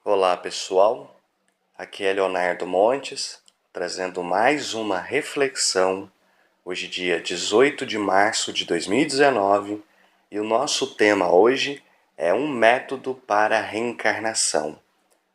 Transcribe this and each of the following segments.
Olá pessoal, aqui é Leonardo Montes, trazendo mais uma reflexão, hoje dia 18 de março de 2019, e o nosso tema hoje é um método para a reencarnação.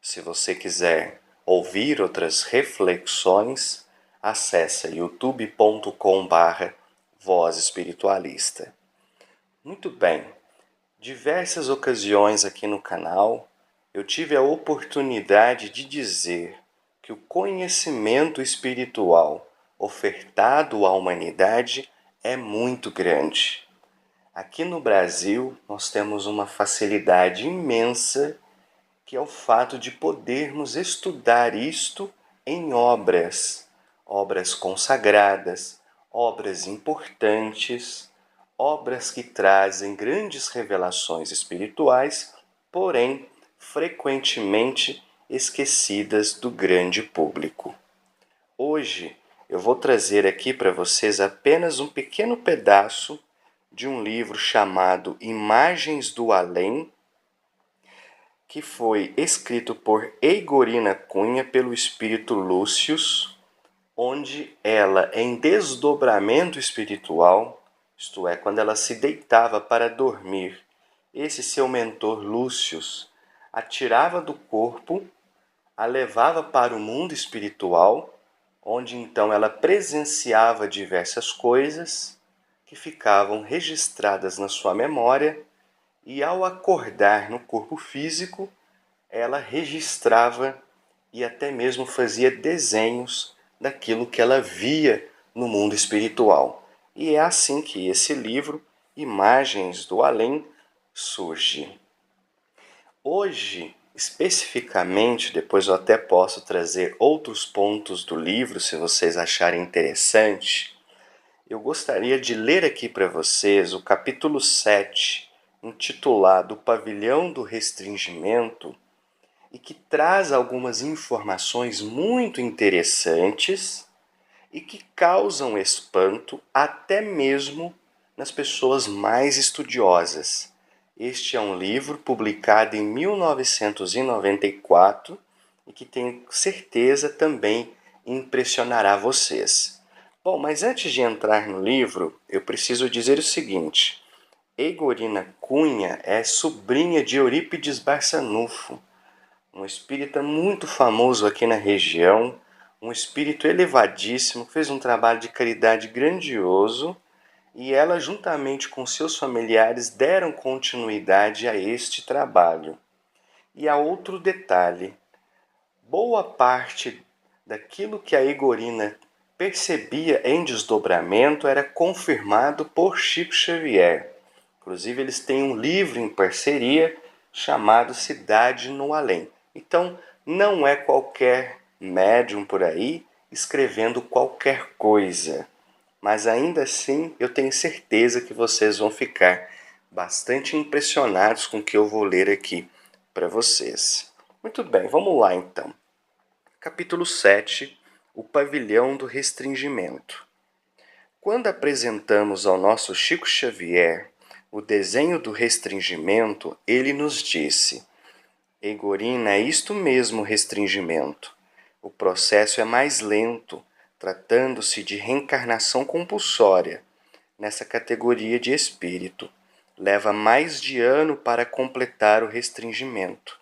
Se você quiser ouvir outras reflexões, acesse youtube.com/Voz Espiritualista. Muito bem, diversas ocasiões aqui no canal eu tive a oportunidade de dizer que o conhecimento espiritual ofertado à humanidade é muito grande. Aqui no Brasil, nós temos uma facilidade imensa, que é o fato de podermos estudar isto em obras consagradas, obras importantes, obras que trazem grandes revelações espirituais, porém frequentemente esquecidas do grande público. Hoje eu vou trazer aqui para vocês apenas um pequeno pedaço de um livro chamado Imagens do Além, que foi escrito por Eigorina Cunha pelo espírito Lúcius, onde ela, em desdobramento espiritual, isto é, quando ela se deitava para dormir, esse seu mentor Lúcius a tirava do corpo, a levava para o mundo espiritual, onde então ela presenciava diversas coisas que ficavam registradas na sua memória, e ao acordar no corpo físico, ela registrava e até mesmo fazia desenhos daquilo que ela via no mundo espiritual. E é assim que esse livro, Imagens do Além, surge. Hoje, especificamente, depois eu até posso trazer outros pontos do livro, se vocês acharem interessante, eu gostaria de ler aqui para vocês o capítulo 7, intitulado Pavilhão do Restringimento, e que traz algumas informações muito interessantes e que causam espanto até mesmo nas pessoas mais estudiosas. Este é um livro publicado em 1994 e que tenho certeza também impressionará vocês. Bom, mas antes de entrar no livro, eu preciso dizer o seguinte: Eigorina Cunha é sobrinha de Eurípides Barçanufo, um espírita muito famoso aqui na região, um espírito elevadíssimo, que fez um trabalho de caridade grandioso, e ela, juntamente com seus familiares, deram continuidade a este trabalho. E há outro detalhe: boa parte daquilo que a Eigorina percebia em desdobramento era confirmado por Chico Xavier. Inclusive, eles têm um livro em parceria chamado Cidade no Além. Então, não é qualquer médium por aí escrevendo qualquer coisa. Mas ainda assim, eu tenho certeza que vocês vão ficar bastante impressionados com o que eu vou ler aqui para vocês. Muito bem, vamos lá então. Capítulo 7, o Pavilhão do Restringimento. Quando apresentamos ao nosso Chico Xavier o desenho do restringimento, ele nos disse: Eigorina, é isto mesmo restringimento. O processo é mais lento, tratando-se de reencarnação compulsória. Nessa categoria de espírito, leva mais de ano para completar o restringimento.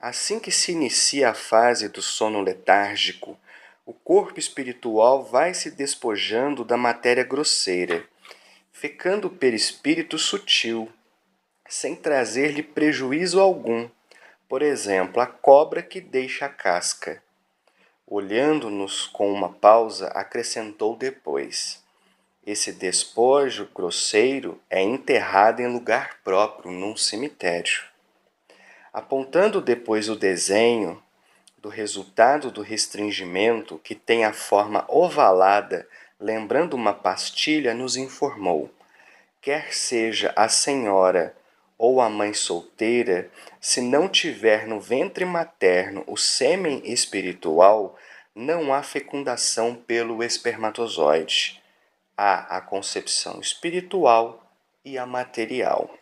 Assim que se inicia a fase do sono letárgico, o corpo espiritual vai se despojando da matéria grosseira, ficando o perispírito sutil, sem trazer-lhe prejuízo algum. Por exemplo, a cobra que deixa a casca. Olhando-nos com uma pausa, acrescentou depois: esse despojo grosseiro é enterrado em lugar próprio, num cemitério. Apontando depois o desenho do resultado do restringimento, que tem a forma ovalada, lembrando uma pastilha, nos informou: quer seja a senhora ou a mãe solteira, se não tiver no ventre materno o sêmen espiritual, não há fecundação pelo espermatozoide. Há a concepção espiritual e a material.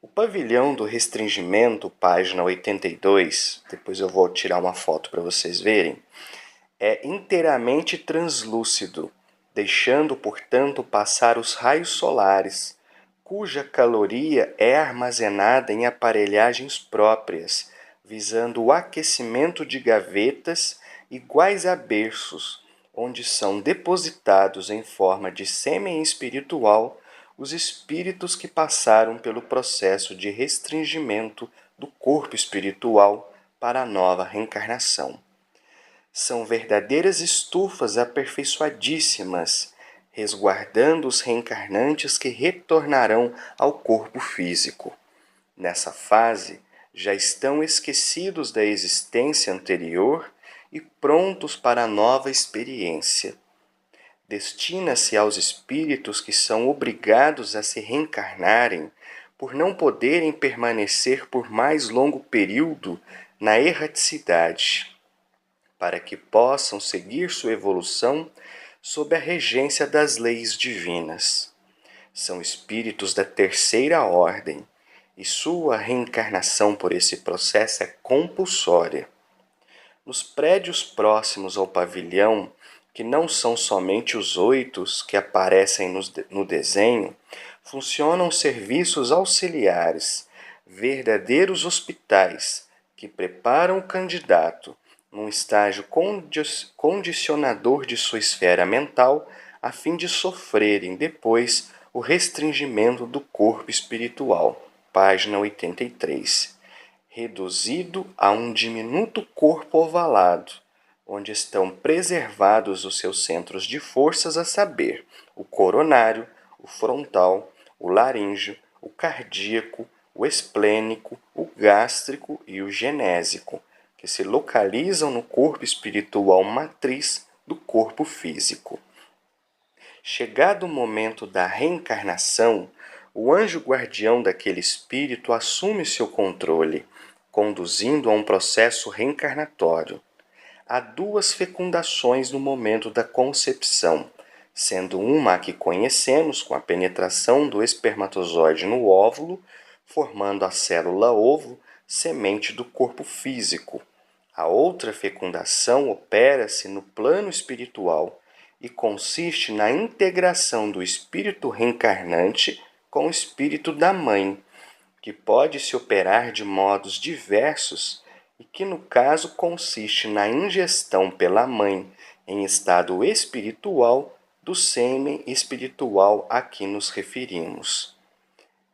O pavilhão do restringimento, página 82, depois eu vou tirar uma foto para vocês verem, é inteiramente translúcido, deixando, portanto, passar os raios solares, cuja caloria é armazenada em aparelhagens próprias, visando o aquecimento de gavetas iguais a berços, onde são depositados em forma de sêmen espiritual os espíritos que passaram pelo processo de restringimento do corpo espiritual para a nova reencarnação. São verdadeiras estufas aperfeiçoadíssimas, resguardando os reencarnantes que retornarão ao corpo físico. Nessa fase, já estão esquecidos da existência anterior e prontos para a nova experiência. Destina-se aos espíritos que são obrigados a se reencarnarem por não poderem permanecer por mais longo período na erraticidade, para que possam seguir sua evolução sob a regência das leis divinas. São espíritos da terceira ordem, e sua reencarnação por esse processo é compulsória. Nos prédios próximos ao pavilhão, que não são somente os 8 que aparecem no desenho, funcionam serviços auxiliares, verdadeiros hospitais, que preparam o candidato, num estágio condicionador de sua esfera mental, a fim de sofrerem depois o restringimento do corpo espiritual. Página 83. Reduzido a um diminuto corpo ovalado, onde estão preservados os seus centros de forças, a saber, o coronário, o frontal, o laríngeo, o cardíaco, o esplênico, o gástrico e o genésico, que se localizam no corpo espiritual matriz do corpo físico. Chegado o momento da reencarnação, o anjo guardião daquele espírito assume seu controle, conduzindo a um processo reencarnatório. Há 2 fecundações no momento da concepção, sendo uma a que conhecemos com a penetração do espermatozoide no óvulo, formando a célula ovo, semente do corpo físico. A outra fecundação opera-se no plano espiritual e consiste na integração do espírito reencarnante com o espírito da mãe, que pode se operar de modos diversos e que, no caso, consiste na ingestão pela mãe, em estado espiritual, do sêmen espiritual a que nos referimos.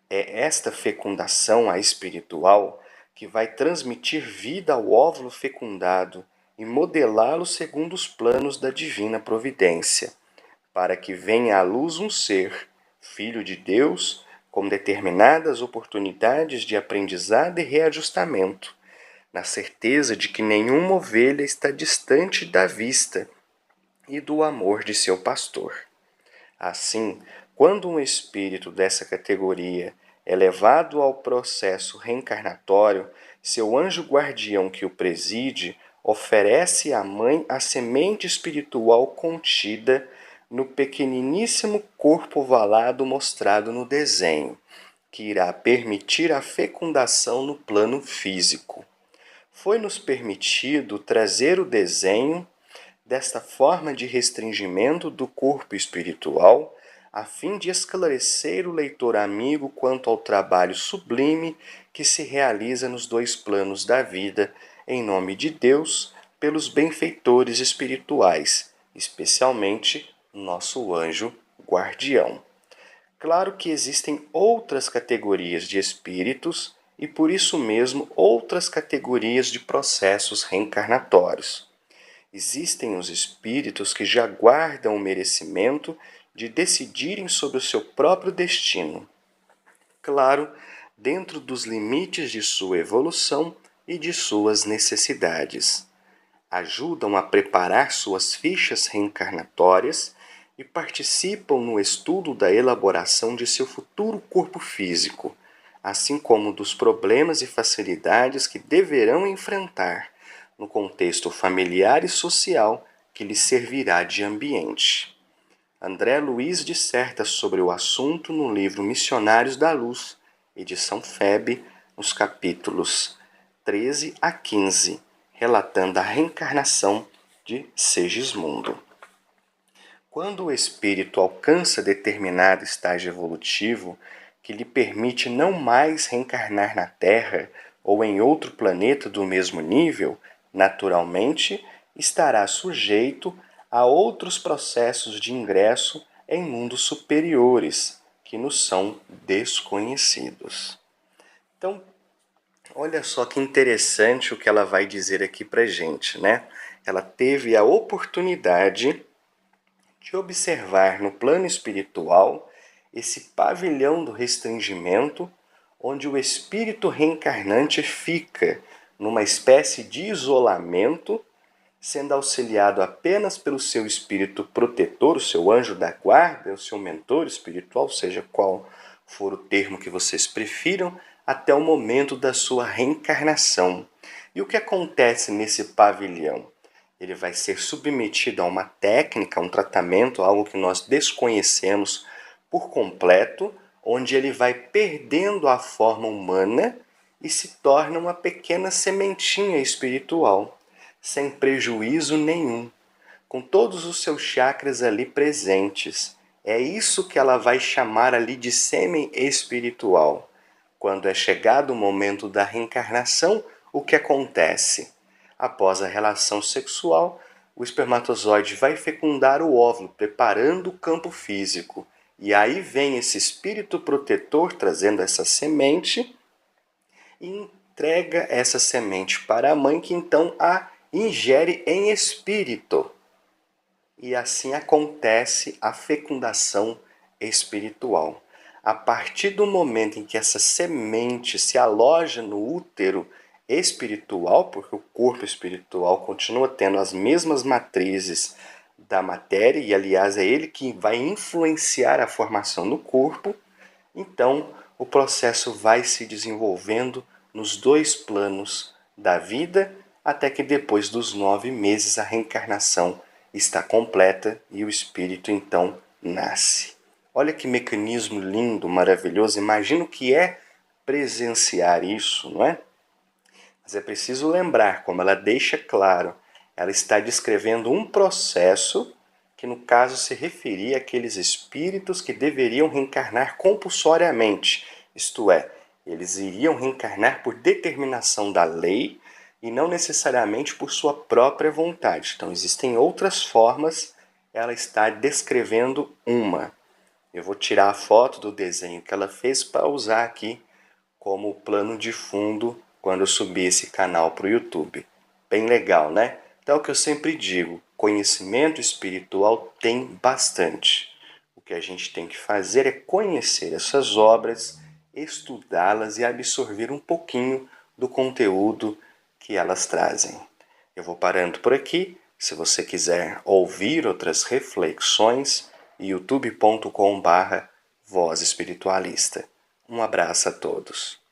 É esta fecundação, a espiritual, que vai transmitir vida ao óvulo fecundado e modelá-lo segundo os planos da divina providência, para que venha à luz um ser, filho de Deus, com determinadas oportunidades de aprendizado e reajustamento, na certeza de que nenhuma ovelha está distante da vista e do amor de seu pastor. Assim, quando um espírito dessa categoria é levado ao processo reencarnatório, seu anjo guardião que o preside oferece à mãe a semente espiritual contida no pequeniníssimo corpo ovalado mostrado no desenho, que irá permitir a fecundação no plano físico. Foi-nos permitido trazer o desenho desta forma de restringimento do corpo espiritual, a fim de esclarecer o leitor amigo quanto ao trabalho sublime que se realiza nos 2 planos da vida, em nome de Deus, pelos benfeitores espirituais, especialmente nosso anjo guardião. Claro que existem outras categorias de espíritos e, por isso mesmo, outras categorias de processos reencarnatórios. Existem os espíritos que já guardam o merecimento de decidirem sobre o seu próprio destino. Claro, dentro dos limites de sua evolução e de suas necessidades. Ajudam a preparar suas fichas reencarnatórias e participam no estudo da elaboração de seu futuro corpo físico, assim como dos problemas e facilidades que deverão enfrentar no contexto familiar e social que lhes servirá de ambiente. André Luiz disserta sobre o assunto no livro Missionários da Luz, edição FEB, nos capítulos 13 a 15, relatando a reencarnação de Segismundo. Quando o espírito alcança determinado estágio evolutivo que lhe permite não mais reencarnar na Terra ou em outro planeta do mesmo nível, naturalmente estará sujeito a outros processos de ingresso em mundos superiores que nos são desconhecidos. Então, olha só que interessante o que ela vai dizer aqui pra gente, né? Ela teve a oportunidade de observar no plano espiritual esse pavilhão do restringimento, onde o espírito reencarnante fica numa espécie de isolamento, sendo auxiliado apenas pelo seu espírito protetor, o seu anjo da guarda, o seu mentor espiritual, seja qual for o termo que vocês prefiram, até o momento da sua reencarnação. E o que acontece nesse pavilhão? Ele vai ser submetido a uma técnica, a um tratamento, algo que nós desconhecemos por completo, onde ele vai perdendo a forma humana e se torna uma pequena sementinha espiritual, sem prejuízo nenhum, com todos os seus chakras ali presentes. É isso que ela vai chamar ali de sêmen espiritual. Quando é chegado o momento da reencarnação, o que acontece? Após a relação sexual, o espermatozoide vai fecundar o óvulo, preparando o campo físico. E aí vem esse espírito protetor trazendo essa semente e entrega essa semente para a mãe, que então a ingere em espírito. E assim acontece a fecundação espiritual. A partir do momento em que essa semente se aloja no útero espiritual, porque o corpo espiritual continua tendo as mesmas matrizes da matéria, e aliás é ele que vai influenciar a formação do corpo, então o processo vai se desenvolvendo nos dois planos da vida, até que depois dos 9 meses a reencarnação está completa e o espírito então nasce. Olha que mecanismo lindo, maravilhoso. Imagina o que é presenciar isso, não é? Mas é preciso lembrar, como ela deixa claro, ela está descrevendo um processo que no caso se referia àqueles espíritos que deveriam reencarnar compulsoriamente, isto é, eles iriam reencarnar por determinação da lei e não necessariamente por sua própria vontade. Então existem outras formas, ela está descrevendo uma. Eu vou tirar a foto do desenho que ela fez para usar aqui como plano de fundo quando eu subir esse canal para o YouTube. Bem legal, né? Então é o que eu sempre digo, conhecimento espiritual tem bastante. O que a gente tem que fazer é conhecer essas obras, estudá-las e absorver um pouquinho do conteúdo que elas trazem. Eu vou parando por aqui. Se você quiser ouvir outras reflexões, youtube.com/Voz Espiritualista. Um abraço a todos.